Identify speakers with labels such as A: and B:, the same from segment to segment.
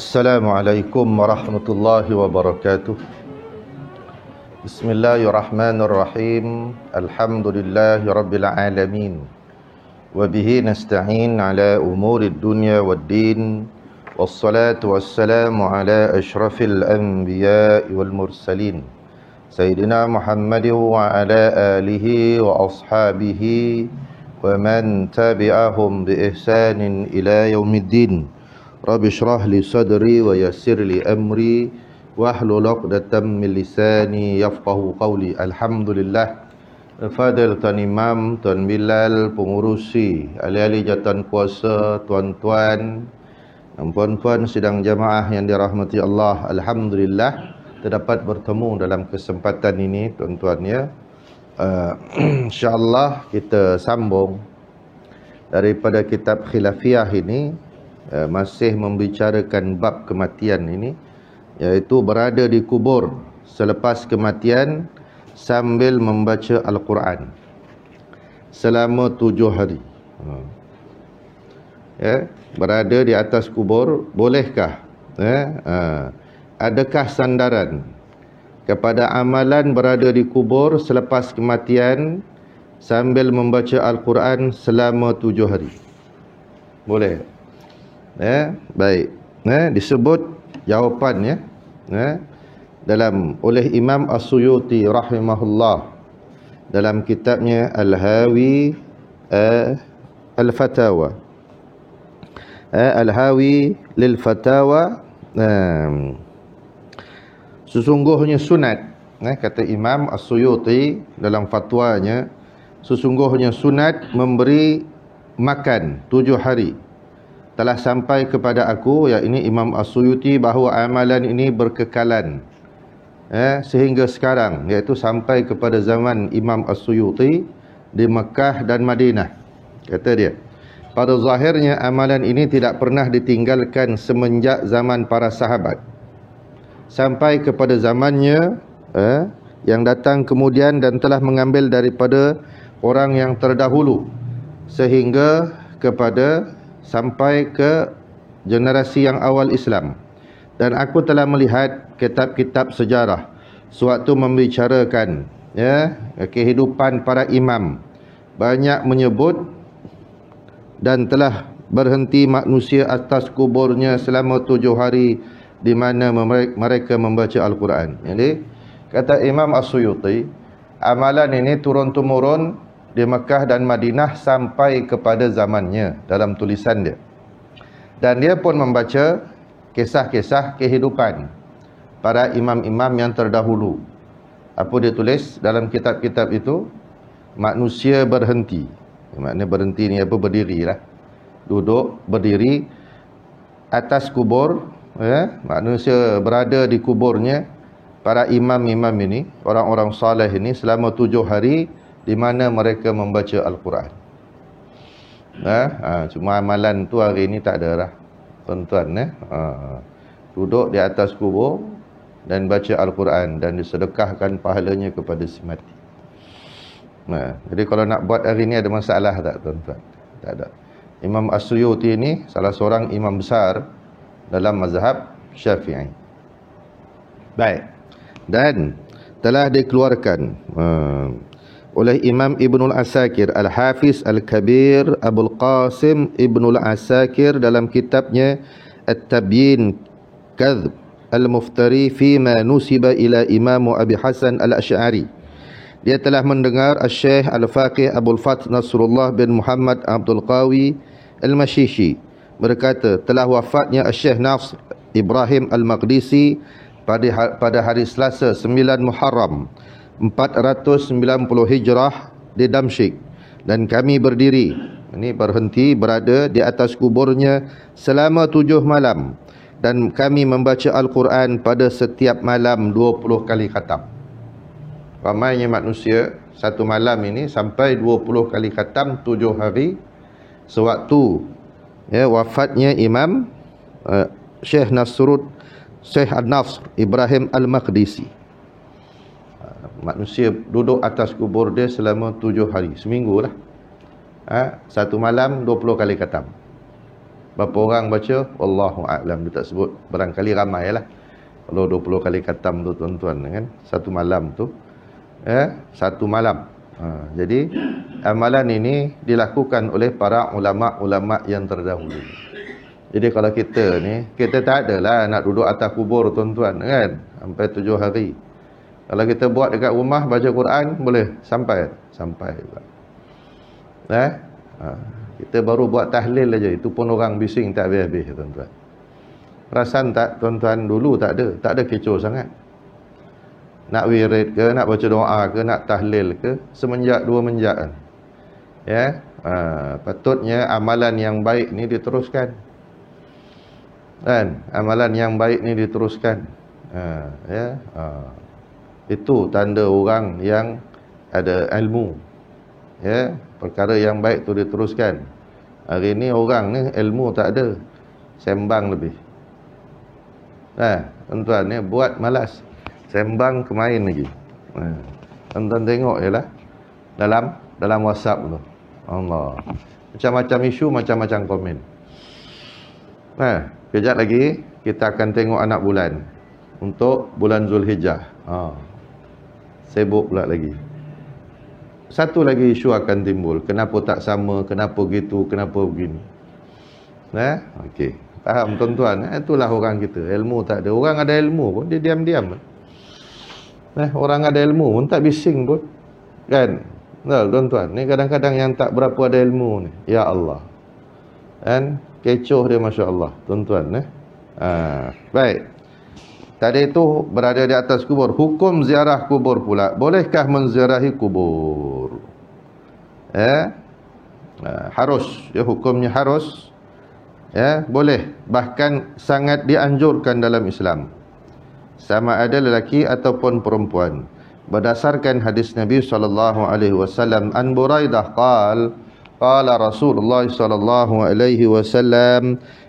A: Assalamualaikum warahmatullahi wabarakatuh. Bismillahirrahmanirrahim. Alhamdulillahi rabbil alamin. Wa bihi nasta'in ala umurid dunya waddin. Wassalatu wassalamu ala ashrafil anbiya'i wal mursalin. Sayyidina Muhammadin wa ala alihi wa ashabihi wa man tabi'ahum bi ihsanin ila yaumiddin. Rabbi shrah li sadri wa yassir li amri wahlul 'uqdatam min lisani yafqahu qawli. Alhamdulillah. Fadil Tuan Imam, Tuan Bilal, pengurusi, ahli-ahli jawatan kuasa, tuan-tuan dan puan-puan sidang jamaah yang dirahmati Allah. Alhamdulillah terdapat bertemu dalam kesempatan ini tuan-tuan ya. InsyaAllah kita sambung daripada kitab Khilafiyah ini, masih membicarakan bab kematian ini, iaitu berada di kubur selepas kematian sambil membaca Al-Quran selama 7 hari. Berada di atas kubur, bolehkah? Adakah sandaran kepada amalan berada di kubur selepas kematian sambil membaca Al-Quran selama 7 hari? Boleh? Baik. Disebut jawapannya dalam oleh Imam As-Suyuti rahimahullah dalam kitabnya Al-Hawi Al-Fatawa. Al-Hawi lil Fatawa. Sesungguhnya sunat, kata Imam As-Suyuti dalam fatwanya, sesungguhnya sunat memberi makan 7 hari telah sampai kepada aku, yakni Imam As-Suyuti, bahawa amalan ini berkekalan sehingga sekarang, iaitu sampai kepada zaman Imam As-Suyuti di Mekah dan Madinah. Kata dia, pada zahirnya amalan ini tidak pernah ditinggalkan semenjak zaman para sahabat sampai kepada zamannya yang datang kemudian dan telah mengambil daripada orang yang terdahulu sehingga kepada sampai ke generasi yang awal Islam. Dan aku telah melihat kitab-kitab sejarah sewaktu membicarakan kehidupan para imam, banyak menyebut dan telah berhenti manusia atas kuburnya selama 7 hari di mana mereka membaca Al-Quran. Jadi kata Imam As-Suyuti, amalan ini turun-temurun di Mekah dan Madinah sampai kepada zamannya dalam tulisan dia. Dan dia pun membaca kisah-kisah kehidupan para imam-imam yang terdahulu. Apa dia tulis dalam kitab-kitab itu? Manusia berhenti. Maknanya berhenti ni apa? Berdiri lah. Duduk, berdiri atas kubur. Manusia berada di kuburnya para imam-imam ini, orang-orang saleh ini, selama 7 hari di mana mereka membaca Al-Quran. Cuma amalan tu hari ni tak ada lah tuan-tuan. Duduk di atas kubur dan baca Al-Quran dan disedekahkan pahalanya kepada si mati. Jadi kalau nak buat hari ni ada masalah tak tuan-tuan? Tak ada. Imam As-Suyuti ini salah seorang imam besar dalam mazhab Syafi'i. Baik. Dan telah dikeluarkan oleh Imam Ibnul Asakir, Al-Hafiz Al-Kabir Abul Qasim Ibnul Asakir dalam kitabnya At-Tabyin Kadhb Al-Muftari Fima Nusiba ila Imam Abi Hasan Al-Ash'ari. Dia telah mendengar Al-Syekh Al-Faqih Abul Fath Nasrullah bin Muhammad Abdul Qawi Al-Mashishi berkata, telah wafatnya Al-Syekh Nasr Ibrahim Al-Maqdisi pada hari Selasa 9 Muharram 490 Hijrah di Damsyik, dan kami berdiri, ini berhenti, berada di atas kuburnya selama 7 malam, dan kami membaca Al-Quran pada setiap malam 20 kali khatam. Ramainya manusia satu malam ini sampai 20 kali khatam 7 hari sewaktu wafatnya Imam Syekh An-Nasr Ibrahim Al-Maqdisi. Manusia duduk atas kubur dia selama 7 hari, seminggu lah. Satu malam 20 kali khatam. Berapa orang baca? Wallahu a'lam, dia tak sebut. Barangkali ramai lah. Kalau 20 kali khatam tu tuan-tuan kan, satu malam tu. Satu malam. Jadi amalan ini dilakukan oleh para ulama-ulama yang terdahulu. Jadi kalau kita ni, kita tak adalah nak duduk atas kubur tuan-tuan kan, sampai 7 hari. Kalau kita buat dekat rumah baca Quran, boleh sampai juga. Kita baru buat tahlil aja, itu pun orang bising tak habis-habis tuan-tuan. Perasan tak tuan-tuan, dulu tak ada kecoh sangat. Nak wirid ke, nak baca doa ke, nak tahlil ke, semenjak 2 menjak kan. Patutnya amalan yang baik ni diteruskan. Kan? Amalan yang baik ni diteruskan. Itu tanda orang yang ada ilmu. Perkara yang baik tu diteruskan. Hari ni orang ni ilmu tak ada, sembang lebih. Tuan-tuan ni buat malas, sembang kemain lagi. Tuan-tuan tengok je lah dalam WhatsApp tu. Allah, macam-macam isu, macam-macam komen. Kejap lagi kita akan tengok anak bulan untuk bulan Zulhijjah. Sibuk pula lagi. Satu lagi isu akan timbul. Kenapa tak sama? Kenapa gitu? Kenapa begini? Okey. Faham tuan-tuan? Itulah orang kita. Ilmu tak ada. Orang ada ilmu pun dia diam-diam. Orang ada ilmu pun tak bising pun. Kan? Tuan-tuan, ni kadang-kadang yang tak berapa ada ilmu ni. Ya Allah. Kan? Kecoh dia, masya-Allah, tuan-tuan. Baik. Tadi itu berada di atas kubur. Hukum ziarah kubur pula. Bolehkah menziarahi kubur? Harus. Hukumnya harus. Boleh. Bahkan sangat dianjurkan dalam Islam. Sama ada lelaki ataupun perempuan. Berdasarkan hadis Nabi SAW, an Buraidah qala Rasulullah SAW,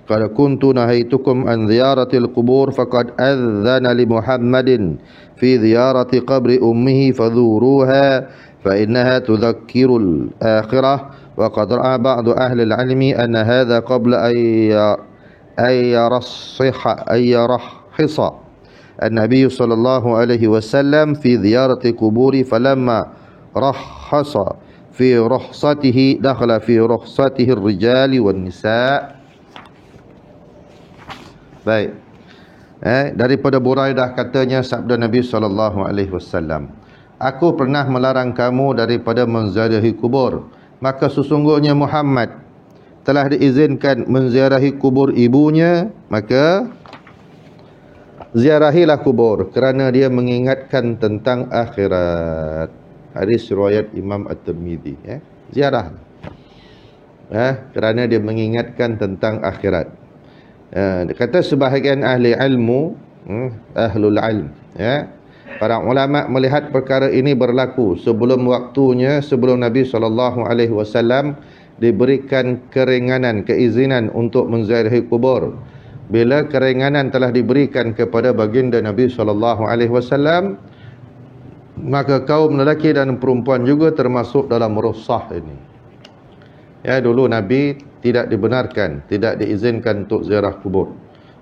A: qala kuntu nahaitukum an ziyaratil qubur faqad adzana li Muhammadin fi ziyarati qabri ummihi fadhuruha fa innaha tudhakkirul akhirah wa qad ra'a ba'du ahli al-'ilmi anna hadha qabla ay yarahhisa an-nabiy sallallahu alaihi wasallam fi ziyarati quburi falamma rahhasa fi rukhsatihi dakhala fi rukhsatihi ar-rijali wan-nisa'. Baik. Daripada Buraidah katanya, sabda Nabi SAW, aku pernah melarang kamu daripada menziarahi kubur, maka sesungguhnya Muhammad telah diizinkan menziarahi kubur ibunya, maka ziarahilah kubur kerana dia mengingatkan tentang akhirat. Hadis riwayat Imam At-Tirmizi. Ziarah. Kerana dia mengingatkan tentang akhirat. Kata sebahagian ahli ilmu, ahlul ilm, para ulama melihat perkara ini berlaku sebelum waktunya, sebelum Nabi SAW diberikan keringanan, keizinan untuk menziarahi kubur. Bila keringanan telah diberikan kepada baginda Nabi SAW, maka kaum lelaki dan perempuan juga termasuk dalam rukhsah ini. Dulu Nabi tidak dibenarkan, tidak diizinkan untuk ziarah kubur.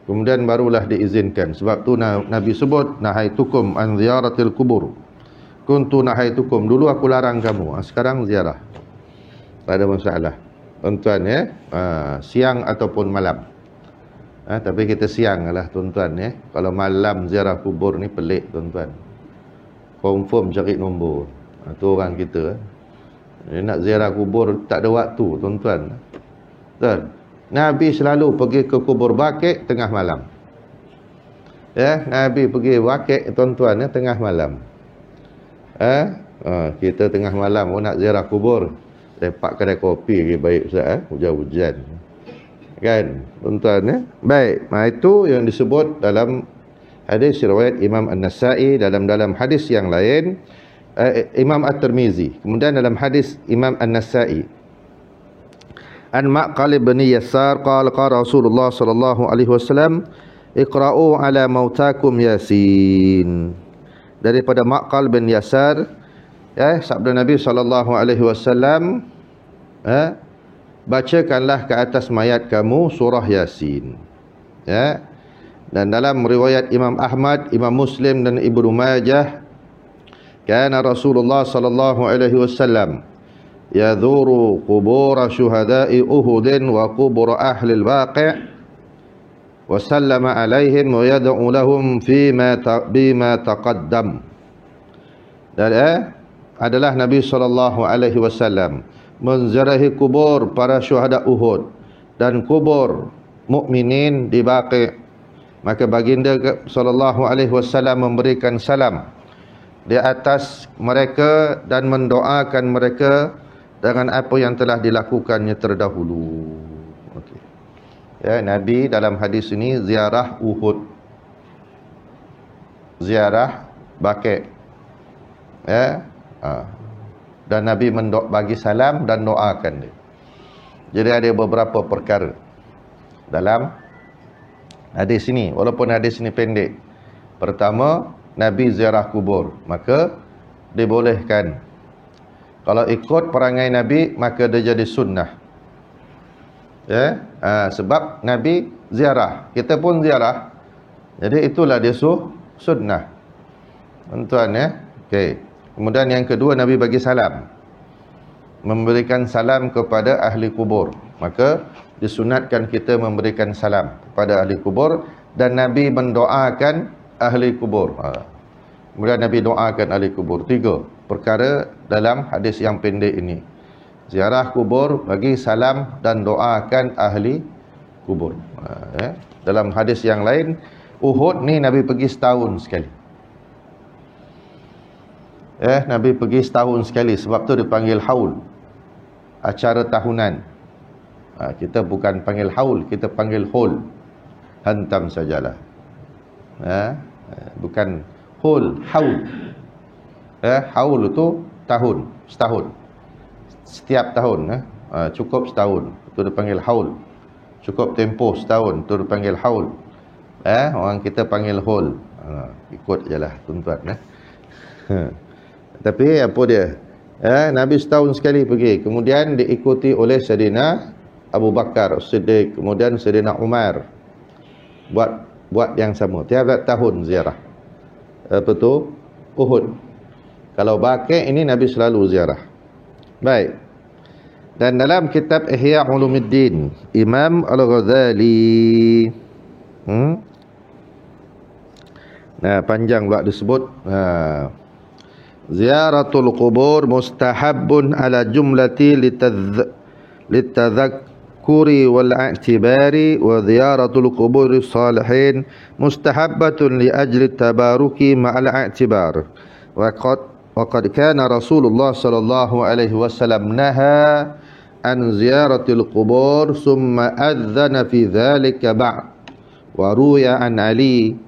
A: Kemudian barulah diizinkan. Sebab tu Nabi sebut, nahaitukum an ziyaratil kubur. Kuntu nahaitukum, dulu aku larang kamu, sekarang ziarah. Tak ada masalah. Tuan-tuan siang ataupun malam. Tapi kita siang lah tuan-tuan. Kalau malam ziarah kubur ni pelik tuan-tuan. Confirm cari nombor. Tu orang kita. Nak ziarah kubur tak ada waktu tuan-tuan. Nabi selalu pergi ke kubur Baqi' tengah malam. Nabi pergi Baqi' tuan-tuan tengah malam. Kita tengah malam nak ziarah kubur, lepak kedai kopi lagi baik Ustaz. Hujan-hujan. Kan tuan-tuan. Baik, itu yang disebut dalam hadis riwayat Imam An-Nasa'i, dalam hadis yang lain Imam At-Tirmizi. Kemudian dalam hadis Imam An-Nasa'i, an Ma'qal bin Yasar qala Rasulullah sallallahu alaihi wasallam, iqra'u ala mautakum Yasin. Daripada Ma'qal bin Yasar, sabda Nabi sallallahu alaihi wasallam, bacakanlah ke atas mayat kamu surah Yasin. Ya. Dan dalam riwayat Imam Ahmad, Imam Muslim dan Ibnu Majah, kana Rasulullah sallallahu alaihi wasallam yadhuru qubur syuhada'i Uhudin wa qubur ahli al-Baqi' wa sallama alaihim wa yad'u lahum bima taqaddam. Dan adalah Nabi sallallahu alaihi wasallam menziarahi kubur para syuhada Uhud dan kubur mukminin di Baqi'. Maka baginda sallallahu alaihi wasallam memberikan salam di atas mereka dan mendoakan mereka dengan apa yang telah dilakukannya terdahulu. Okey. Ya, Nabi dalam hadis ini ziarah Uhud, ziarah Baqi'. Ya. Dan Nabi bagi salam dan doakan dia. Jadi ada beberapa perkara dalam hadis ini, walaupun hadis ini pendek. Pertama, Nabi ziarah kubur, maka dibolehkan. Kalau ikut perangai Nabi, maka dia jadi sunnah. Ya, sebab Nabi ziarah, kita pun ziarah. Jadi itulah dia sunnah. Tuan ya. Okey. Kemudian yang kedua, Nabi bagi salam, memberikan salam kepada ahli kubur. Maka disunatkan kita memberikan salam kepada ahli kubur, dan Nabi mendoakan ahli kubur. Kemudian Nabi doakan ahli kubur. 3 perkara dalam hadis yang pendek ini. Ziarah kubur, bagi salam dan doakan ahli kubur. Dalam hadis yang lain, Uhud ni Nabi pergi setahun sekali. Nabi pergi setahun sekali, sebab tu dipanggil haul, acara tahunan. Kita bukan panggil haul, kita panggil hol, hantam sajalah. Bukan hol, haul. Haul itu tahun, setahun, setiap tahun. Cukup setahun, itu dipanggil haul. Cukup tempoh setahun, itu dipanggil haul. Orang kita panggil hol. Ikut je lah tuan-tuan. Tapi apa dia? Nabi setahun sekali pergi. Kemudian diikuti oleh Sayyidina Abu Bakar Siddiq, kemudian Sayyidina Umar. Buat yang sama. Tiap tahun ziarah. Apa tu? Uhud. Kalau Baqi' ini Nabi selalu ziarah. Baik. Dan dalam kitab Ihya Ulumuddin, Imam Al-Ghazali, panjang pula disebut. Ziyaratul qubur mustahabbun ala jumlati litadhakkuri wal i'tibari, wa ziyaratul quburi salihin mustahabbatun li ajli tabaruki ma'al i'tibar. Wa qad kana Rasulullah sallallahu alaihi wasallam naha an ziyaratil qubur thumma adzana fi dhalika ba'd. Wa ruya an Ali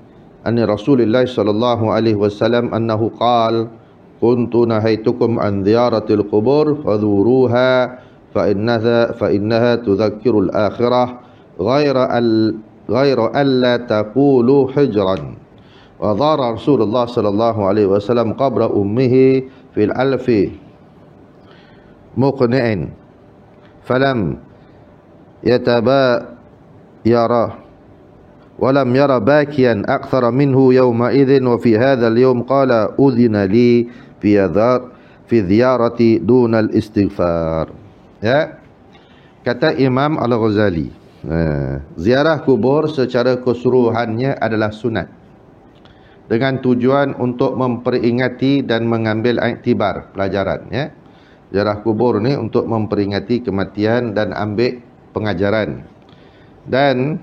A: an Rasulillah sallallahu alaihi wasallam annahu qala kuntu nahaitukum an ziyaratil qubur fadhuruha fa innaha tudzakkirul akhirah ghaira alla taqulu hijran. Wa dhara Rasulullah sallallahu alaihi wasallam qabra ummihi fil alfi muqni'in falam yatabayara walam yara bakiyan akthara minhu yawma idzin, wa fi hadzal yawm qala udhina li fi ziyarati dunal istighfar. Ya, kata Imam Al-Ghazali, ziarah kubur secara keseluruhannya adalah sunat, dengan tujuan untuk memperingati dan mengambil iktibar, pelajaran. Ya, ziarah kubur ni untuk memperingati kematian dan ambil pengajaran. Dan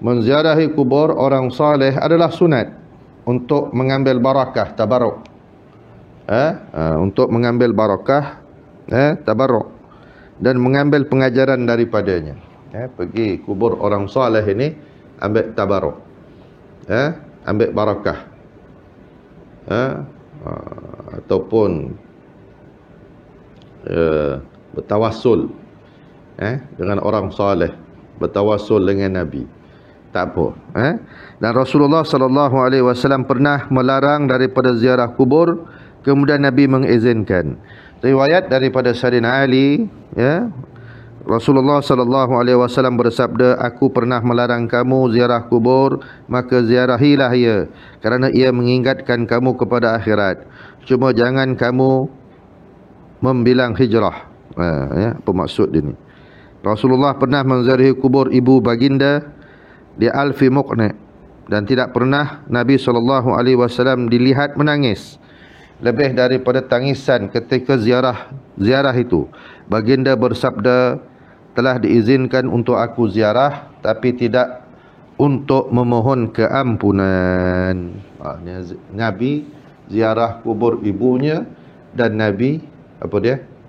A: menziarahi kubur orang saleh adalah sunat untuk mengambil barakah, tabarruk. Untuk mengambil barakah, tabarruk, dan mengambil pengajaran daripadanya. Pergi kubur orang saleh ini, ambil tabarruk, ambil barakah, ataupun bertawassul dengan orang saleh, bertawassul dengan Nabi. Tak apa. Dan Rasulullah sallallahu alaihi wasallam pernah melarang daripada ziarah kubur, kemudian Nabi mengizinkan. Riwayat daripada Sayyidina Ali, ya, Rasulullah sallallahu alaihi wasallam bersabda, aku pernah melarang kamu ziarah kubur, maka ziarahilah ia, kerana ia mengingatkan kamu kepada akhirat. Cuma jangan kamu membilang hijrah. Apa maksud ini? Rasulullah pernah menziarahi kubur ibu baginda di Alfi Muqna, dan tidak pernah Nabi SAW dilihat menangis lebih daripada tangisan ketika ziarah itu. Baginda bersabda, telah diizinkan untuk aku ziarah, tapi tidak untuk memohon keampunan. Nabi ziarah kubur ibunya dan Nabi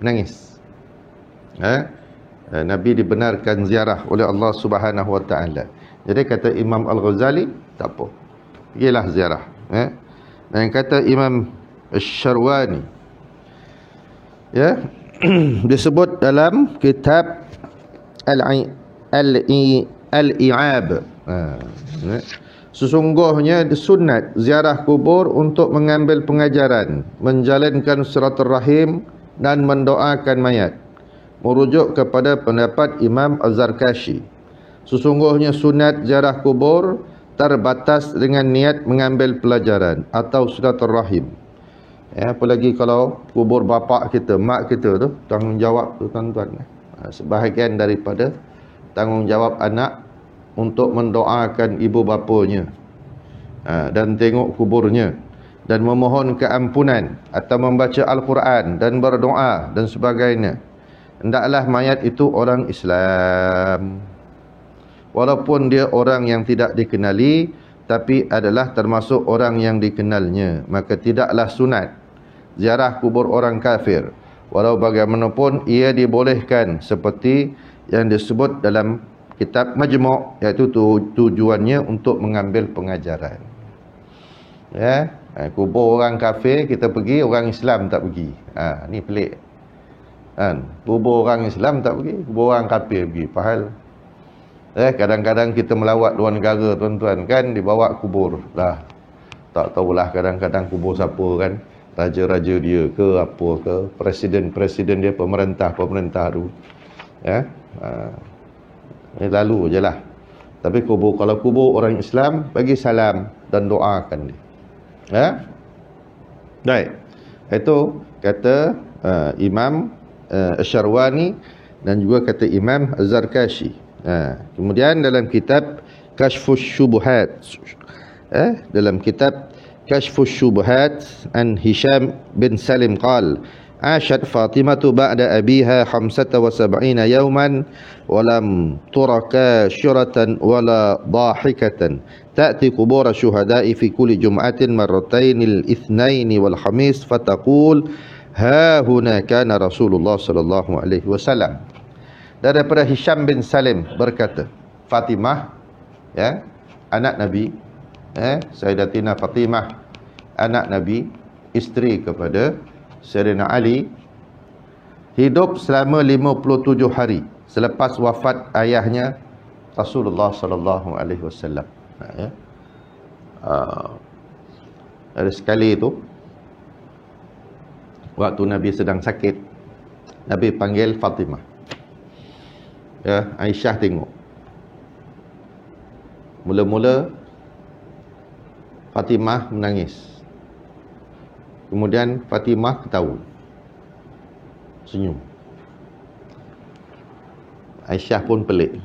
A: menangis. Nabi dibenarkan ziarah oleh Allah Subhanahu Wa Taala. Jadi kata Imam Al-Ghazali, tak apa, pergilah ziarah. Dan kata Imam Asy-Syarwani, disebut dalam kitab Al-I'ab, sesungguhnya sunat ziarah kubur untuk mengambil pengajaran, menjalinkan silaturahim dan mendoakan mayat. Merujuk kepada pendapat Imam Az-Zarkashi, sesungguhnya sunat ziarah kubur terbatas dengan niat mengambil pelajaran atau silaturahim. Apalagi kalau kubur bapa kita, mak kita tu, tanggungjawab tu tuan-tuan. Sebahagian daripada tanggungjawab anak untuk mendoakan ibu bapanya, dan tengok kuburnya, dan memohon keampunan, atau membaca Al-Quran dan berdoa dan sebagainya. Hendaklah mayat itu orang Islam, walaupun dia orang yang tidak dikenali, tapi adalah termasuk orang yang dikenalnya. Maka tidaklah sunat ziarah kubur orang kafir, walau bagaimanapun ia dibolehkan, seperti yang disebut dalam kitab Majmu', iaitu tujuannya untuk mengambil pengajaran. Kubur orang kafir kita pergi, orang Islam tak pergi. Ni pelik. Kubur orang Islam tak pergi, kubur orang kafir pergi. Fahal? Kadang-kadang kita melawat luar negara, tuan-tuan, kan dibawa kubur lah. Tak tahulah kadang-kadang kubur siapa kan, raja-raja dia ke apa ke, presiden-presiden dia, pemerintah tu. Ini lalu je lah. Tapi kalau kubur orang Islam, bagi salam dan doakan dia. Baik. Itu kata Imam Asy-Syarwani dan juga kata Imam Az-Zarkashi. Kemudian dalam kitab Kashfus Syubhat, dalam kitab Kashfus Syubhat an Hisham bin Salim qal, Ashat Fatimatu ba'da abiha 75 yawman walam turaka syuratan wala dahikatan ta'ti qubur syuhada'i fi kulli jum'atin marratain al-ithnain wal khamis fataqul ha huna kana Rasulullah sallallahu alaihi wasallam. Daripada Hisham bin Salim berkata, Fatimah, anak Nabi, Sayyidatina Fatimah, anak Nabi, isteri kepada Sayyidina Ali, hidup selama 57 hari selepas wafat ayahnya Rasulullah sallallahu alaihi wasallam. Ada sekali itu, waktu Nabi sedang sakit, Nabi panggil Fatimah. Aisyah tengok. Mula-mula Fatimah menangis. Kemudian Fatimah ketawa, senyum. Aisyah pun pelik.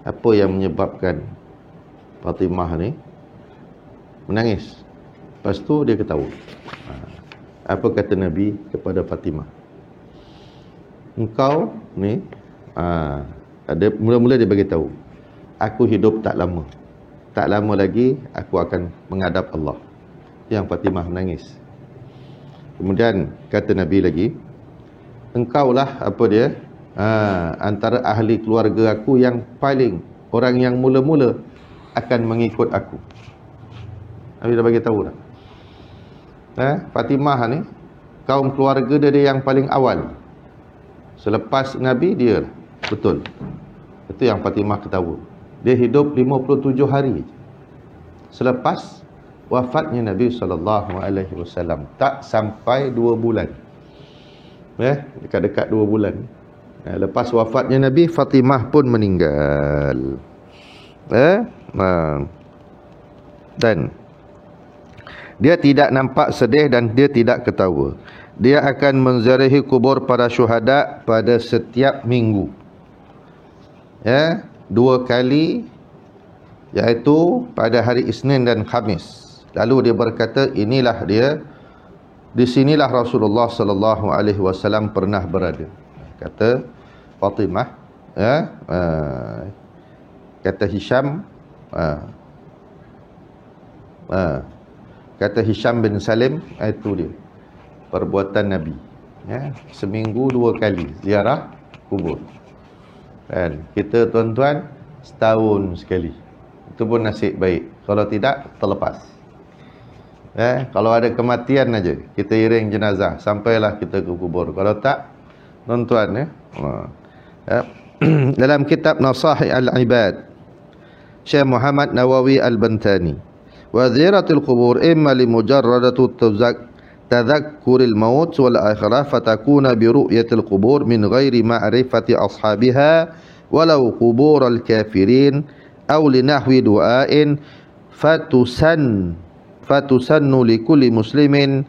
A: Apa yang menyebabkan Fatimah ni menangis? Lepas tu dia ketawa. Apa kata Nabi kepada Fatimah? Engkau ni, mula-mula dia bagi tahu, aku hidup tak lama. Tak lama lagi aku akan menghadap Allah. Yang Fatimah menangis. Kemudian kata Nabi lagi, engkaulah antara ahli keluarga aku yang paling, orang yang mula-mula akan mengikut aku. Nabi dah bagi tahu dah. Fatimah ni, kaum keluarga dia yang paling awal. Selepas Nabi dia, betul. Itu yang Fatimah ketawa. Dia hidup 57 hari selepas wafatnya Nabi SAW. Tak sampai 2 bulan. Dekat-dekat 2 bulan. Lepas wafatnya Nabi, Fatimah pun meninggal. Dan dia tidak nampak sedih dan dia tidak ketawa. Dia akan menziarahi kubur para syuhada pada setiap minggu. 2 kali, iaitu pada hari Isnin dan Khamis. Lalu dia berkata, inilah dia, di sinilah Rasulullah sallallahu alaihi wasallam pernah berada. Kata Fatimah, kata Hisham, kata Hisham bin Salim, itu dia perbuatan Nabi. Seminggu 2 kali ziarah kubur. Dan kita tuan-tuan setahun sekali. Itu pun nasib baik. Kalau tidak, terlepas. Kalau ada kematian aja, kita iring jenazah sampailah kita ke kubur. Kalau tak, tuan-tuan, dalam kitab Nasaih al-Ibad, Syekh Muhammad Nawawi al-Bantani, wa ziyaratul qubur imma li mujarradatu tadhakkuril maut wal akhirah fatakuna bi ru'yatil qubur min ghairi ma'rifati ashabiha walau qubural kafirin aw li nahwi du'ain fatusannu li kulli muslimin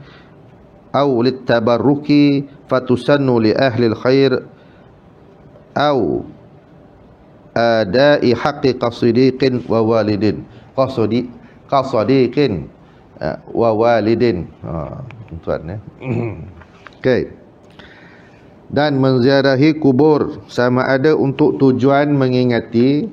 A: aw litabarruki fatusannu li ahli alkhair aw adai haqqi qasidiqin wa walidin qasidiqin wa walidin. Tuan, okey. Dan menziarahi kubur sama ada untuk tujuan mengingati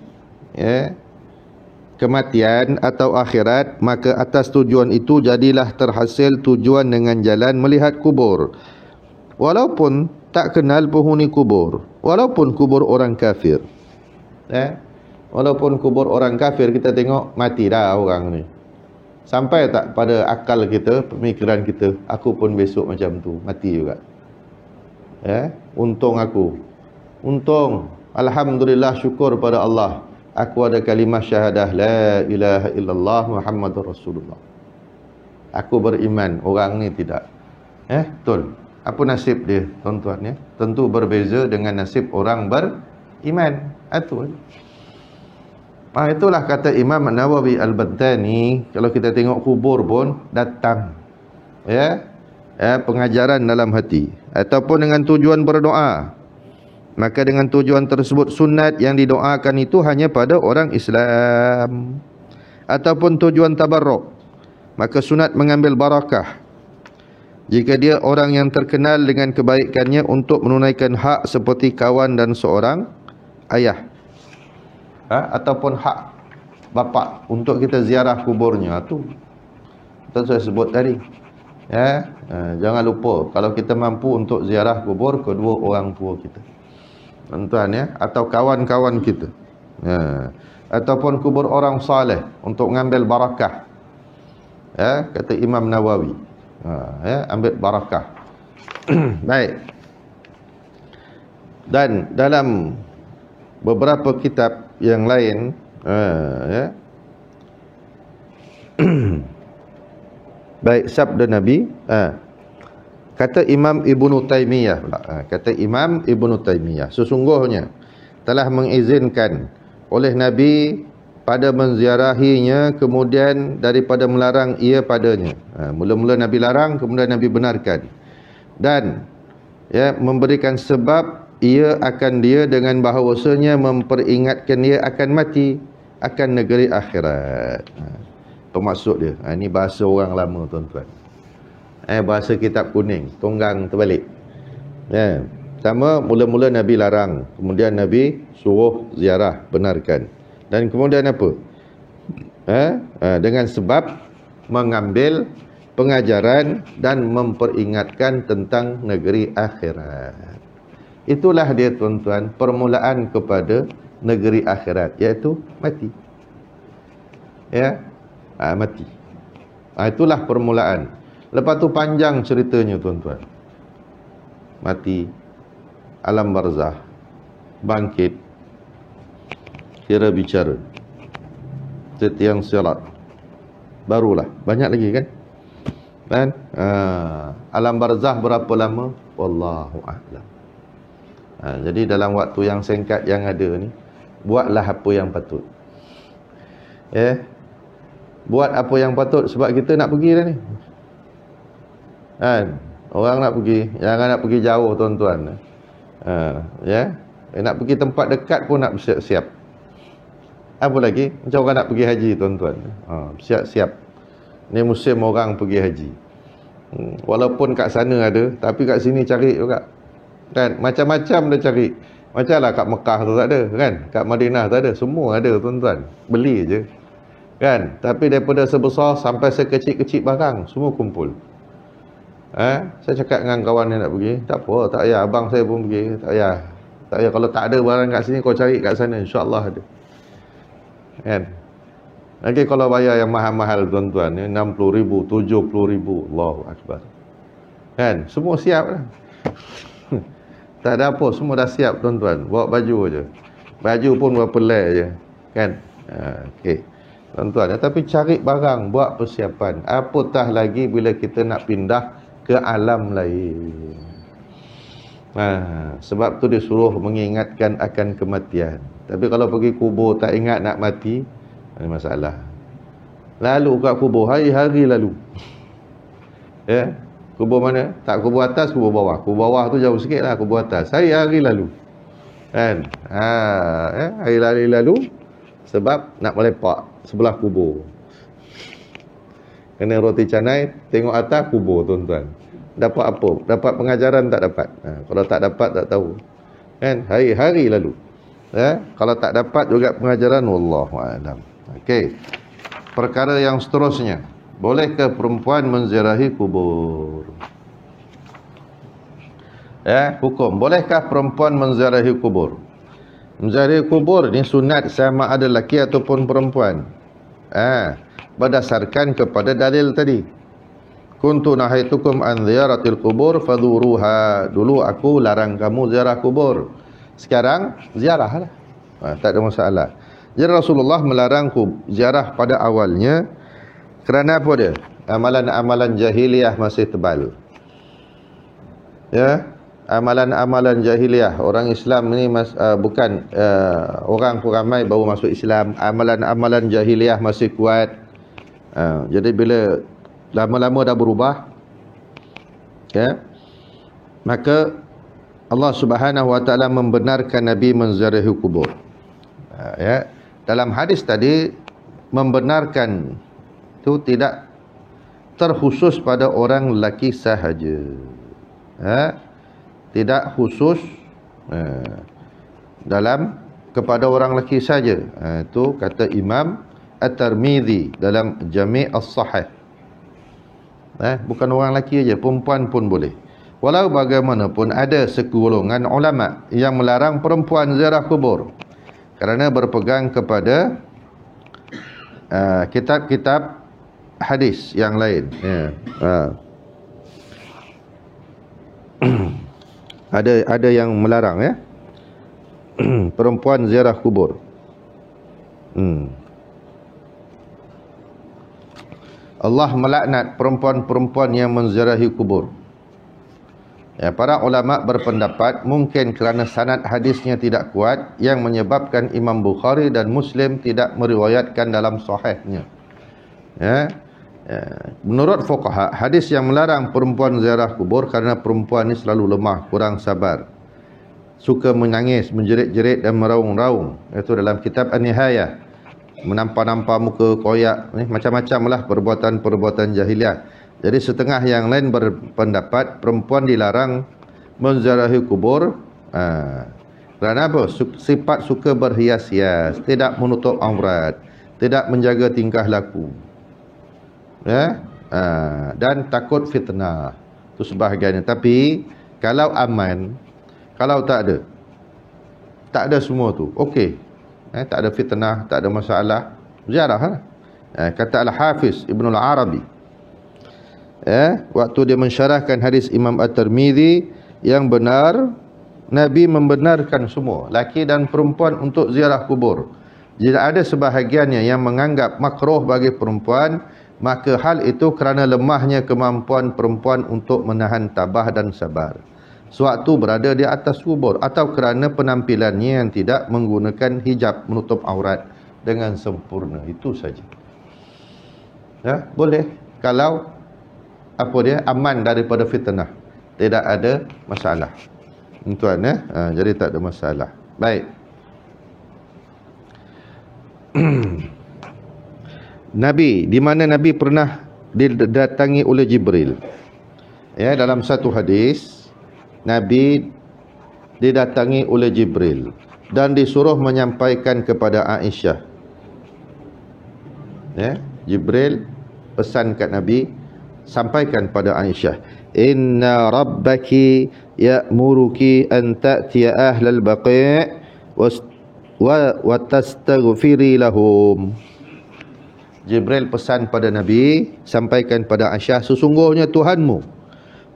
A: kematian atau akhirat, maka atas tujuan itu jadilah terhasil tujuan dengan jalan melihat kubur, walaupun tak kenal penghuni kubur, walaupun kubur orang kafir. Walaupun kubur orang kafir, kita tengok mati dah orang ni, sampai tak pada akal kita, pemikiran kita, aku pun besok macam tu, mati juga. Untung aku, alhamdulillah, syukur pada Allah, aku ada kalimah syahadah la ilaha illallah Muhammadur Rasulullah, aku beriman. Orang ni tidak. Betul. Apa nasib dia, tuan-tuan? Tentu berbeza dengan nasib orang beriman. Itu. Itulah kata Imam Nawawi al-Bantani. Kalau kita tengok kubur pun datang pengajaran dalam hati, ataupun dengan tujuan berdoa, maka dengan tujuan tersebut sunat yang didoakan itu hanya pada orang Islam. Ataupun tujuan tabarruk, maka sunat mengambil barakah jika dia orang yang terkenal dengan kebaikannya untuk menunaikan hak seperti kawan dan seorang ayah, ataupun hak bapa untuk kita ziarah kuburnya. Itu saya sebut tadi. Jangan lupa, kalau kita mampu untuk ziarah kubur kedua orang tua kita, tuan-tuan, atau kawan-kawan kita, ataupun kubur orang saleh untuk mengambil barakah. Kata Imam Nawawi, ambil barakah. Baik. Dan dalam beberapa kitab yang lain, baik, sabda Nabi, kata Imam Ibnu Taimiyah pula, kata Imam Ibnu Taimiyah, sesungguhnya telah mengizinkan oleh Nabi pada menziarahinya, kemudian daripada melarang ia padanya. Mula-mula Nabi larang, kemudian Nabi benarkan, dan memberikan sebab ia akan dia dengan bahawasanya memperingatkan dia akan mati, akan negeri akhirat. Maksud dia, ini bahasa orang lama, tuan-tuan. Bahasa kitab kuning, tunggang terbalik. Pertama, mula-mula Nabi larang, kemudian Nabi suruh ziarah, benarkan, dan kemudian apa? Dengan sebab mengambil pengajaran dan memperingatkan tentang negeri akhirat. Itulah dia, tuan-tuan, permulaan kepada negeri akhirat, iaitu mati. Mati. Itulah permulaan. Lepas tu panjang ceritanya, tuan-tuan. Mati, alam barzah, bangkit, kira bicara, setiang sirat, barulah banyak lagi kan. Alam barzah berapa lama? Wallahu a'lam. Jadi dalam waktu yang singkat yang ada ni, buatlah apa yang patut. Buat apa yang patut, sebab kita nak pergi dah ni. Kan? Orang nak pergi, jangan nak pergi jauh tuan-tuan. Nak pergi tempat dekat pun nak bersiap-siap. Apa lagi? Macam orang nak pergi haji tuan-tuan. Siap-siap. Ni musim orang pergi haji. Walaupun kat sana ada, tapi kat sini cari juga. Kan? Macam-macam dah cari. Macamlah kat Mekah tu tak ada, kan? Kat Madinah tak ada, semua ada tuan-tuan. Beli je. Kan? Tapi daripada sebesar sampai sekecil-kecil barang, semua kumpul. Saya cakap dengan kawan yang nak pergi, tak apa, tak payah, abang saya pun pergi, tak payah. Tak payah, kalau tak ada barang kat sini, kau cari kat sana, insya-Allah ada. Kan? Lagi kalau bayar yang mahal-mahal tuan-tuan, 60,000, 70,000, Allahu Akbar. Kan? Semua siap dah. Tak ada apa, semua dah siap tuan-tuan. Bawa baju je. Baju pun berapa lay je. Kan? Okey. Tuan-tuan, tapi cari barang, buat persiapan. Apatah lagi bila kita nak pindah ke alam lain. Sebab tu dia suruh mengingatkan akan kematian. Tapi kalau pergi kubur tak ingat nak mati, ada masalah. Lalu kat kubur, hari-hari lalu. Kubur mana? Tak kubur atas, kubur bawah. Kubur bawah tu jauh sikit lah, kubur atas. Hari-hari lalu. Kan? Hari-hari lalu, sebab nak melepak sebelah kubur. Kena roti canai, tengok atas kubur tuan-tuan. Dapat apa? Dapat pengajaran tak dapat? Kalau tak dapat tak tahu. Kan? Hari-hari lalu. Kalau tak dapat juga pengajaran, wallahu a'lam. Okey. Perkara yang seterusnya. Bolehkah perempuan menziarahi kubur? Hukum. Bolehkah perempuan menziarahi kubur? Menziarahi kubur ni sunat sama ada lelaki ataupun perempuan. Berdasarkan kepada dalil tadi. Kuntu nahaitukum an ziyaratil kubur fadhuruha. Dulu aku larang kamu ziarah kubur. Sekarang ziarahlah. Tak ada masalah. Jadi Rasulullah melarang ziarah pada awalnya kerana apa dia? Amalan-amalan jahiliyah masih tebal. Amalan-amalan jahiliyah. Orang Islam ni bukan orang pun ramai baru masuk Islam. Amalan-amalan jahiliyah masih kuat. Jadi bila lama-lama dah berubah, maka Allah Subhanahu wa taala membenarkan Nabi menziarahi kubur. Dalam hadis tadi membenarkan itu tidak terkhusus pada orang lelaki sahaja. Tidak khusus dalam kepada orang lelaki saja. Itu kata Imam At-Tirmizi dalam Jami' As-Sahih. Bukan orang lelaki aja, perempuan pun boleh. Walau bagaimanapun ada segolongan ulama yang melarang perempuan ziarah kubur kerana berpegang kepada kitab-kitab hadis yang lain. Ada yang melarang perempuan ziarah kubur. Allah melaknat perempuan-perempuan yang menziarahi kubur. Para ulama berpendapat mungkin kerana sanad hadisnya tidak kuat yang menyebabkan Imam Bukhari dan Muslim tidak meriwayatkan dalam sahihnya. Menurut fuqaha, hadis yang melarang perempuan ziarah kubur kerana perempuan ni selalu lemah, kurang sabar, suka menangis, menjerit-jerit dan meraung-raung. Itu dalam kitab An-Nihayah. Menampar-nampar muka, koyak, macam-macam lah perbuatan-perbuatan jahiliah. Jadi setengah yang lain berpendapat perempuan dilarang menziarahi kubur kerana apa? Sifat suka berhias-hias, tidak menutup aurat, tidak menjaga tingkah laku, dan takut fitnah. Itu sebahagiannya. Tapi kalau aman, kalau tak ada semua tu, okey. Tak ada fitnah, tak ada masalah, ziarah. Kata Al-Hafiz Ibn Al-Arabi, waktu dia mensyarahkan hadis Imam At-Tirmizi, yang benar Nabi membenarkan semua laki dan perempuan untuk ziarah kubur. Jika ada sebahagiannya yang menganggap makruh bagi perempuan, maka hal itu kerana lemahnya kemampuan perempuan untuk menahan tabah dan sabar. sewaktu berada di atas kubur, atau kerana penampilannya yang tidak menggunakan hijab menutup aurat dengan sempurna. Itu saja. Ya, boleh kalau apa dia aman daripada fitnah, tidak ada masalah. Tuan ya, jadi tak ada masalah. Baik. Nabi, di mana Nabi pernah didatangi oleh Jibril. Ya, dalam satu hadis Nabi didatangi oleh Jibril dan disuruh menyampaikan kepada Aisyah. Ya, Jibril pesan kat Nabi, sampaikan pada Aisyah, inna rabbaki ya'muruki an ta'tiya ahlal baqi' wa tastaghfiri lahum. Jibril pesan pada Nabi, sampaikan pada Aisyah, sesungguhnya Tuhanmu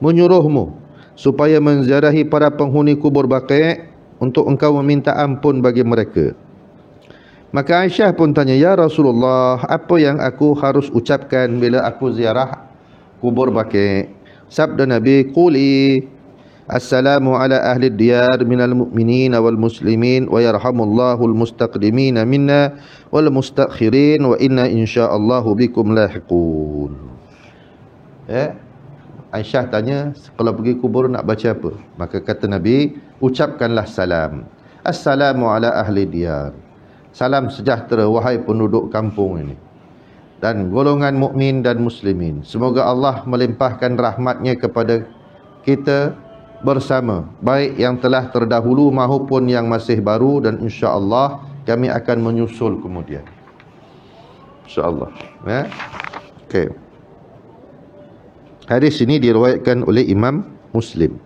A: menyuruhmu supaya menziarahi para penghuni kubur Baqi' untuk engkau meminta ampun bagi mereka. Maka Aisyah pun tanya, ya Rasulullah, apa yang aku harus ucapkan bila aku ziarah kubur Baqi'? Sabda Nabi, quli assalamu ala ahli diyar minal mu'minin wal muslimin wa yarhamullahu al mustaqdimin minna wal mustakhirin wa inna insyaallahu bikum lahiqun. Ya, Aisyah tanya, kalau pergi kubur nak baca apa? Maka kata Nabi, ucapkanlah salam. Assalamu ala ahli diyar. Salam sejahtera wahai penduduk kampung ini dan golongan mukmin dan muslimin. Semoga Allah melimpahkan rahmatnya kepada kita bersama, baik yang telah terdahulu maupun yang masih baru, dan insya-Allah kami akan menyusul kemudian. Insya-Allah. Ya. Okey. Hadis ini diriwayatkan oleh Imam Muslim.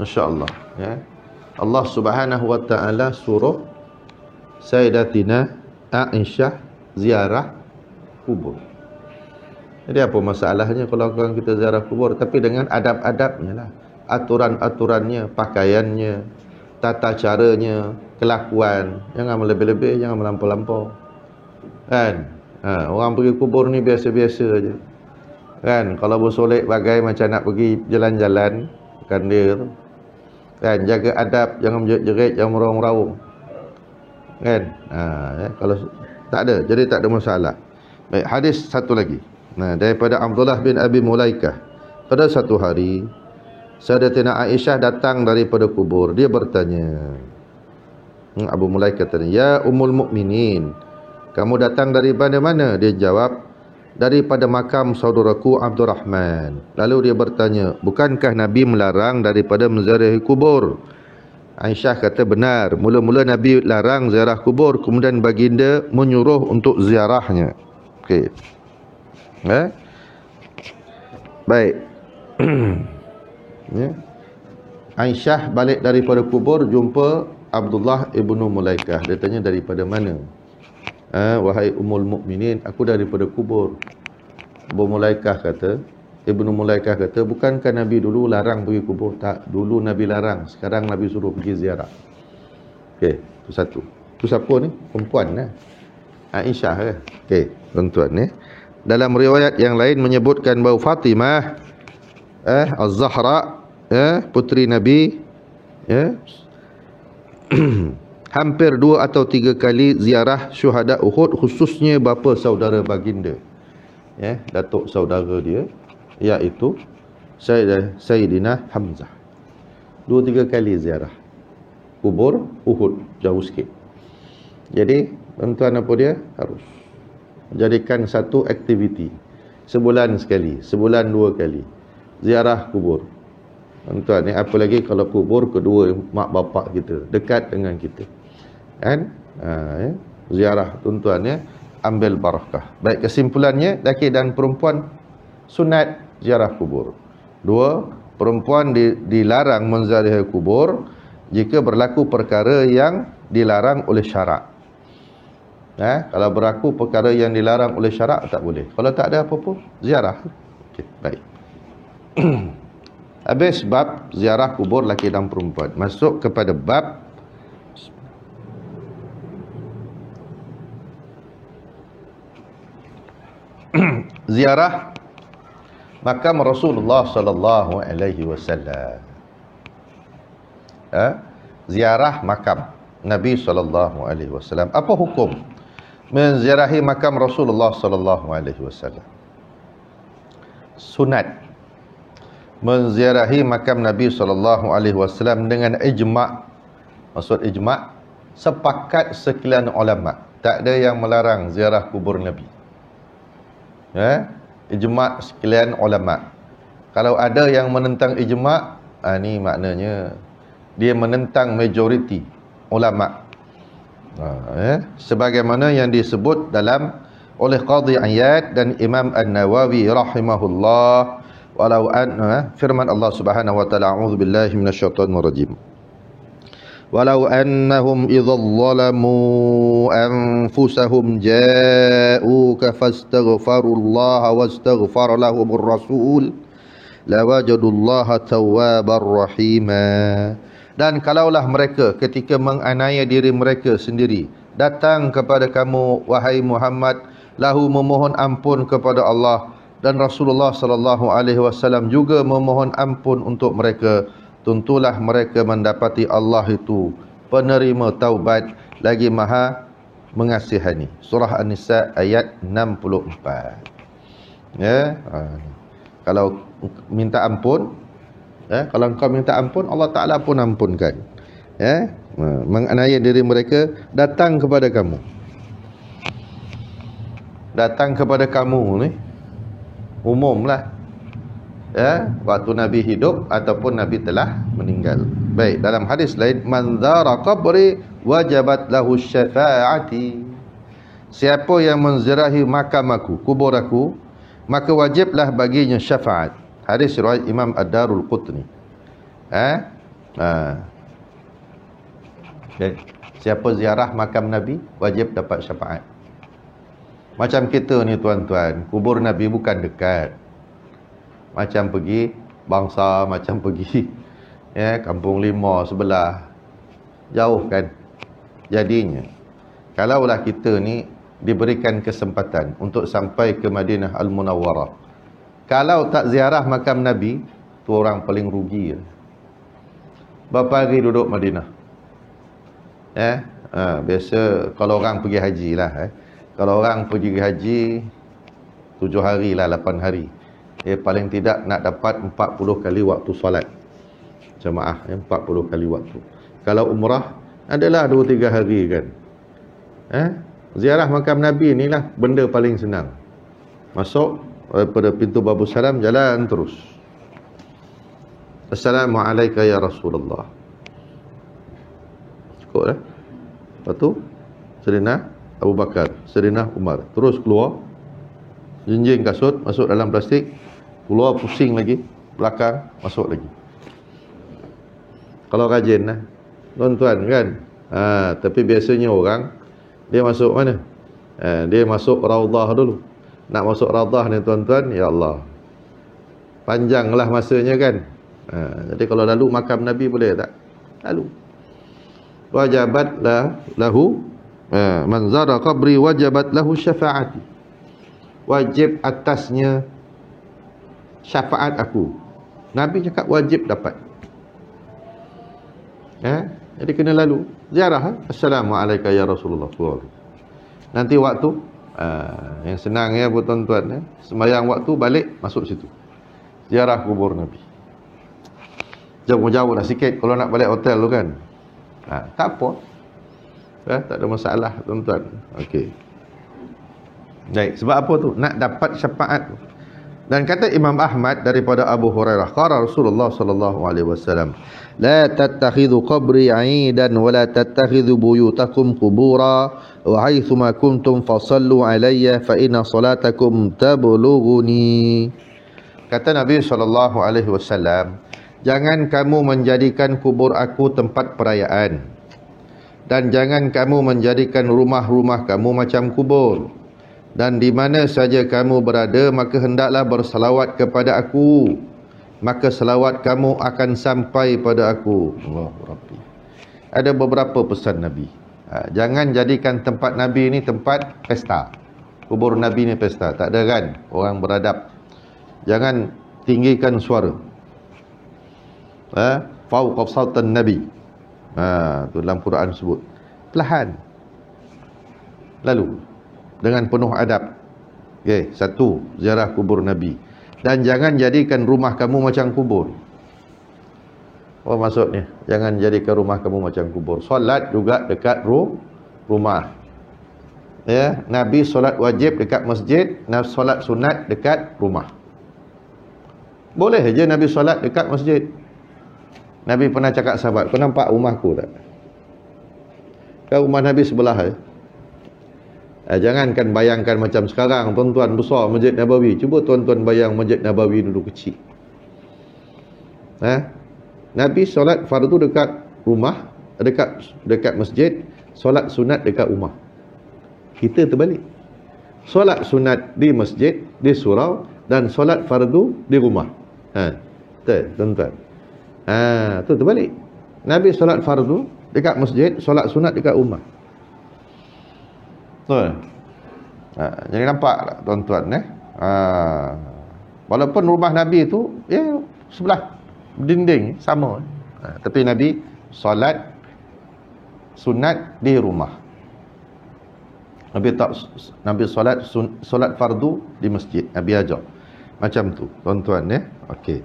A: Masya-Allah, ya. Allah Subhanahu wa taala suruh Sayyidatina Aisyah ziarah kubur. Jadi apa masalahnya kalau kita ziarah kubur, tapi dengan adab-adabnya lah, aturan-aturannya, pakaiannya, tata caranya, kelakuan. Jangan melebih-lebih, jangan melampau-lampau. Kan? Orang pergi kubur ni biasa-biasa aja. Kan? Kalau bersolek bagai macam nak pergi jalan-jalan, kan dia tu. Kan? Jaga adab, jangan menjerit-jerit, jangan meraung-raung. Kan? Ya, kalau tak ada, jadi tak ada masalah. Baik, hadis satu lagi. Daripada Abdullah bin Abi Mulaikah. Pada satu hari, Sayyidatina Aisyah datang daripada kubur. Dia bertanya, Abu Mulaikah tanya, ya Ummul Mukminin, kamu datang dari mana? Dia jawab, daripada makam saudaraku Abdurrahman. Lalu dia bertanya, bukankah Nabi melarang daripada menziarahi kubur? Aisyah kata, benar. Mula-mula Nabi larang ziarah kubur, kemudian baginda menyuruh untuk ziarahnya. Okey. Baik. Ya. Aisyah balik daripada kubur, jumpa Abdullah ibnu Mulaikah. Dia tanya, daripada mana? Wahai Ummul Mukminin, aku daripada kubur. Ibnu Mulaikah kata, bukankah Nabi dulu larang pergi kubur? Tak, dulu Nabi larang, sekarang Nabi suruh pergi ziarah. Okey, itu satu. Itu siapa ni? Perempuan lah. Aisyah kan? Okey, tuan-tuan ni. Dalam riwayat yang lain menyebutkan bahawa Fatimah Az-Zahra, puteri Nabi, hampir 2 atau 3 kali ziarah syuhada Uhud, khususnya bapa saudara baginda, datuk saudara dia, iaitu Sayyidina Hamzah. 2-3 kali ziarah kubur Uhud, jauh sikit. Jadi tuan-tuan, apa dia? Harus jadikan satu aktiviti, sebulan sekali, sebulan 2 kali ziarah kubur. Tuan-tuan, apa lagi kalau kubur kedua mak bapak kita, dekat dengan kita, kan? Ziarah, tuan-tuan, ambil barakah. Baik, kesimpulannya, lelaki dan perempuan sunat ziarah kubur. 2, perempuan dilarang menziarahi kubur jika berlaku perkara yang dilarang oleh syarak. Kalau berlaku perkara yang dilarang oleh syarak, tak boleh. Kalau tak ada apa-apa, ziarah. Okey, baik. Habis bab ziarah kubur lelaki dan perempuan. Masuk kepada bab ziarah makam Rasulullah sallallahu alaihi wasallam. ziarah makam Nabi SAW. Apa hukum menziarahi makam Rasulullah SAW? Sunat menziarahi makam Nabi SAW dengan ijma'. Maksud ijma', sepakat sekalian ulama'. Tak ada yang melarang ziarah kubur Nabi. Ijma' sekalian ulama'. Kalau ada yang menentang ijma', ni maknanya dia menentang majoriti ulama'. Sebagaimana yang disebut dalam oleh Qadhi Iyad dan Imam An-Nawawi rahimahullah, walau firman Allah Subhanahu wa taala, a'udzubillahi minasyaitonir rajim. Walau annahum idzal zalamu anfusahum ja'uka fastaghfirullaha wastaghfara lahumur rasul lawajadullaha tawwabar rahima. Dan kalaulah mereka ketika menganiaya diri mereka sendiri datang kepada kamu wahai Muhammad, lahu memohon ampun kepada Allah, dan Rasulullah sallallahu alaihi wasallam juga memohon ampun untuk mereka, tentulah mereka mendapati Allah itu penerima taubat lagi maha mengasihani. Surah An-Nisa ayat 64. Kalau minta ampun, kalau engkau minta ampun, Allah Ta'ala pun ampunkan. Menganiaya diri mereka datang kepada kamu. Datang kepada kamu ni umumlah, waktu Nabi hidup ataupun Nabi telah meninggal. Baik, dalam hadis lain, man zara qabri wajabat lahu syafa'ati. Siapa yang menziarahi makam aku, kubur aku, maka wajiblah baginya syafaat. Hadis riwayat Imam Ad-Darul Qutni. Siapa ziarah makam Nabi wajib dapat syafaat. Macam kita ni tuan-tuan, kubur Nabi bukan dekat. Macam pergi Bangsa, macam pergi Kampung Lima sebelah, jauh kan. Jadinya kalaulah kita ni diberikan kesempatan untuk sampai ke Madinah Al-Munawwarah, kalau tak ziarah makam Nabi, tu orang paling rugi. Berapa hari duduk Madinah? Biasa kalau orang pergi haji lah, kalau orang pergi haji 7 hari lah, 8 hari, paling tidak nak dapat 40 kali waktu solat jemaah, 40 kali waktu. Kalau umrah adalah 2-3 hari kan. Ziarah makam Nabi inilah benda paling senang. Masuk daripada pintu Babus Salam, jalan terus. Assalamualaikum ya Rasulullah. Cukup dah. Lepas tu Sayyidina Abu Bakar, Sayyidina Umar, terus keluar, jinjing kasut, masuk dalam plastik, keluar pusing lagi, belakang, masuk lagi. Kalau rajin lah tuan-tuan kan. Tapi biasanya orang, dia masuk mana? Dia masuk Raudah dulu. Nak masuk Raudah ni tuan-tuan, ya Allah, panjanglah masanya kan. Jadi kalau lalu makam Nabi boleh tak? Lalu. Wajabat lahu man zara qabri wajabat lahu syafaati. Wajib atasnya syafaat aku. Nabi cakap wajib dapat. Jadi kena lalu ziarah. Assalamualaikum ya Rasulullah. Nanti waktu yang senang ya buat tuan-tuan, sembahyang waktu balik masuk situ, ziarah kubur Nabi. Jauh-jauh lah sikit kalau nak balik hotel tu kan. Tak apa, tak ada masalah tuan-tuan. Okey. Baik, sebab apa tu? Nak dapat syafaat. Dan kata Imam Ahmad daripada Abu Hurairah, qala Rasulullah sallallahu alaihi wasallam, la tattakhidhu qabri 'aidan wa la tattakhidhu buyutakum qubura wa haitsuma kuntum fasallu alayya fa inna salatakum tablughuni. Kata Nabi sallallahu alaihi wasallam, jangan kamu menjadikan kubur aku tempat perayaan, dan jangan kamu menjadikan rumah-rumah kamu macam kubur. Dan di mana saja kamu berada, maka hendaklah bersalawat kepada aku, maka salawat kamu akan sampai pada aku. Allahu Rabbi. Ada beberapa pesan Nabi. Jangan jadikan tempat Nabi ni tempat pesta. Kubur Nabi ni pesta, tak ada kan? Orang beradab. Jangan tinggikan suara. Fauqa sautan Nabi. Tu dalam Quran sebut. Perlahan. Lalu dengan penuh adab. Okey, satu, ziarah kubur Nabi. Dan jangan jadikan rumah kamu macam kubur. Apa maksudnya? Jangan jadikan rumah kamu macam kubur. Solat juga dekat rumah. Ya, Nabi solat wajib dekat masjid, Nabi solat sunat dekat rumah. Boleh je Nabi solat dekat masjid. Nabi pernah cakap sahabat, kau nampak rumahku tak? Kan rumah Nabi sebelah jangankan bayangkan macam sekarang tuan-tuan besar Masjid Nabawi. Cuba tuan-tuan bayang Masjid Nabawi dulu kecil. Nabi solat fardu dekat rumah, dekat masjid, solat sunat dekat rumah. Kita terbalik. Solat sunat di masjid, di surau, dan solat fardu di rumah. Tuan-tuan. Tu terbalik. Nabi solat fardu dekat masjid, solat sunat dekat rumah. Betul. Jadi nampak tak tuan-tuan walaupun rumah Nabi tu sebelah dinding sama, tapi Nabi solat sunat di rumah. Nabi solat fardu di masjid. Nabi ajar macam tu tuan-tuan Okey.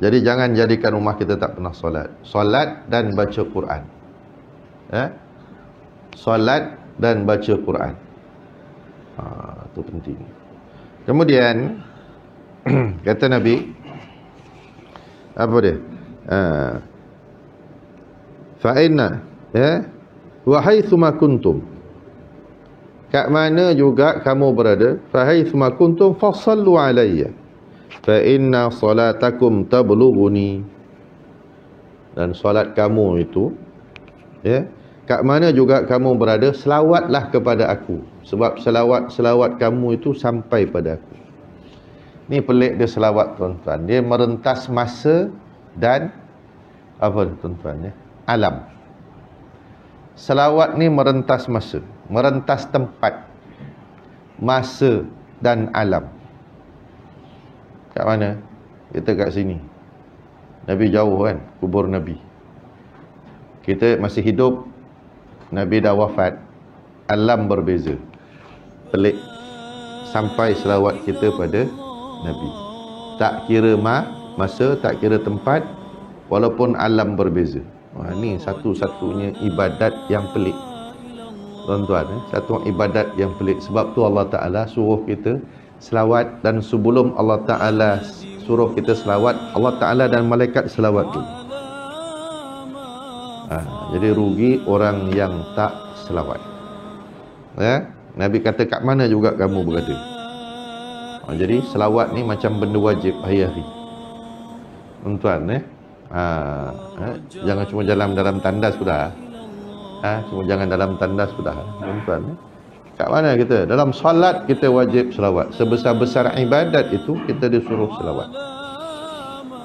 A: Jadi jangan jadikan rumah kita tak pernah solat. Solat dan baca Quran. Solat dan baca Quran. Itu penting. Kemudian kata Nabi, apa dia? Fa inna wa haitsuma kuntum, kat mana juga kamu berada, fa haitsuma kuntum fasallu alayya fa inna salatakum tablughuni. Dan solat kamu itu kat mana juga kamu berada, selawatlah kepada aku, sebab selawat kamu itu sampai pada aku. Ni pelik dia selawat tuan-tuan. Dia merentas masa dan apa tuan-tuan alam. Selawat ni merentas masa, merentas tempat, masa dan alam. Kat mana? Kita kat sini. Nabi jauh kan, kubur Nabi. Kita masih hidup, Nabi dah wafat, alam berbeza. Pelik. Sampai selawat kita pada Nabi. Tak kira masa, tak kira tempat, walaupun alam berbeza. Ini satu-satunya ibadat yang pelik. Tuan-tuan, satu ibadat yang pelik. Sebab tu Allah Ta'ala suruh kita selawat, dan sebelum Allah Ta'ala suruh kita selawat, Allah Ta'ala dan malaikat selawat tu. Jadi rugi orang yang tak selawat. Nabi kata kat mana juga kamu berada. Jadi selawat ni macam benda wajib hari-hari. Tuan-tuan jangan cuma jalan dalam tandas sudah. Cuma jangan dalam tandas sudah. Tuan-tuan kat mana kita? Dalam solat kita wajib selawat. Sebesar-besar ibadat itu kita disuruh selawat.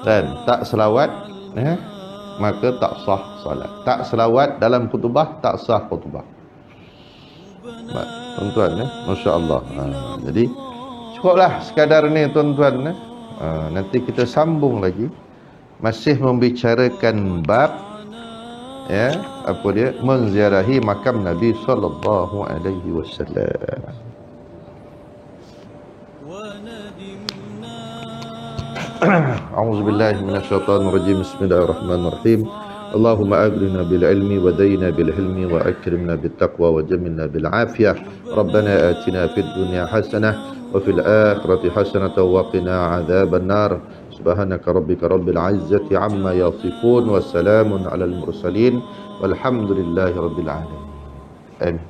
A: Dan tak selawat maka tak sah solat. Tak selawat dalam khutbah, tak sah khutbah. Tuan-tuan masya-Allah. Jadi cukuplah sekadar ni tuan-tuan. Nanti kita sambung lagi, masih membicarakan bab apa dia, menziarahi makam Nabi sallallahu alaihi wasallam. A'udzubillahi minasyaitonir rajim. Bismillahirrahmanirrahim. Allahumma agrina bil ilmi wa dayna bil hilmi wa akrimna bit taqwa wa jamilna bil afiyah. Rabbana atina fid dunya hasanah wa fil akhirati hasanah wa qina adzaban nar. Subhanaka rabbika rabbil izzati amma yasifun wa salamun alal mursalin walhamdulillahi rabbil alamin. Amin.